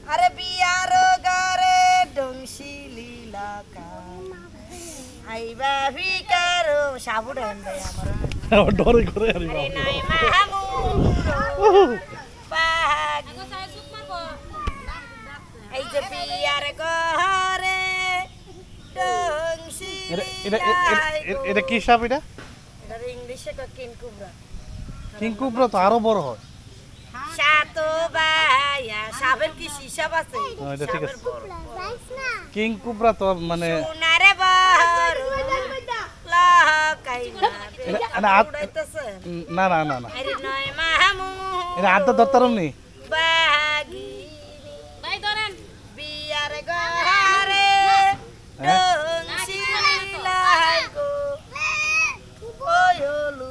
আরে বিয়ার গারে ডংসি লীলাকা আইবা ভিকারো সাবুড়ে এন্ডে আমার ডরে করে আরে আরে বাবা নাই মামু পাগি এই যে বিয়ার ঘরে ডংসি এটা কি সাপ এটা এটা ইংলিশে কয় কিংকুবরা তো আরো বড় হয় সাতো ভাইয়া সাবের কি হিসাব আছে এটা ঠিক আছে। সাবের বড়। কিংকুবরা তো মানে সোনারে বড় লাকাইনা এটা উড়াইতেছে না না না না আরে নয় মামু এটা আড্ডা ধরতারম নি বাগি ভাই ধরেন বিয়ার ঘরে ডংসি লাগো ওই হলু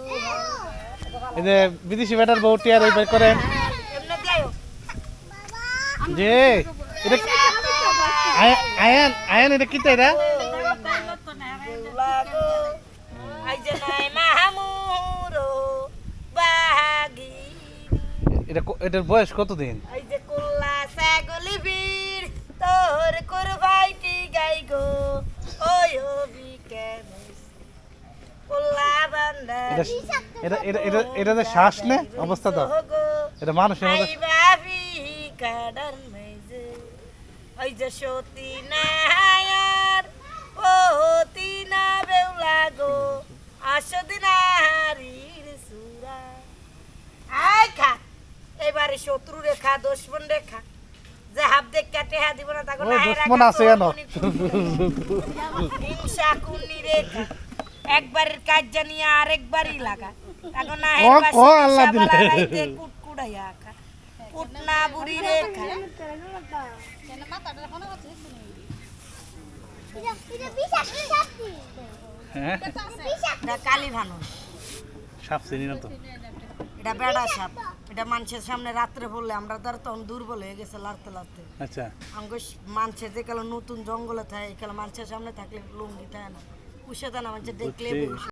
এই যে বিদেশি ব্যাটার বউটি আর ওই করেন এমনে দিও যে এটা আয়ান আয়ান এটা কি এটা লাগো আই যে নয় মামুরো বাগি এটার বয়স কতদিন এই যে কুল্লা ছাগলি বীর তোর কুরবাইটি গাই গো ওই হবি কেন কুল্লা বান্দা এটা এটা এটা এটা যে শ্বাস নে অবস্থা তো এটা মানুষের মধ্যে আই বাবি কাডার মেজে ওই যে সতী নায়ার ও হতি না বেউলা গো আসদিন হারির সুরা আয় খা এবারে শত্রু রেখা দুশমন রেখা যে হাত দেখ কাটে হা দিব না তাকে ওই দুশমন আছে কেন হিংসা কুন্নি রেখা একবারের কাজ জানিয়ে আরেকবারই লাগা তাকে না ও কো আল্লাহ দিলে কুটকুড়াইয়া খা কুটনা বুড়ি রেখা হ্যাঁ এটা কালী ভানু সাপ চিনি না তো এটা বেড়া সাপ এটা মানুষের সামনে রাত্রে বললে আমরা তার তখন দুর্বল হয়ে গেছে লাড়তে লাড়তে আচ্ছা আমাকে মানুষের যে কালো নতুন জঙ্গলে থাকে এই কালো মানুষের সামনে থাকলে লুঙ্গি থাকে না পুষে থাকে না মানুষের দেখলে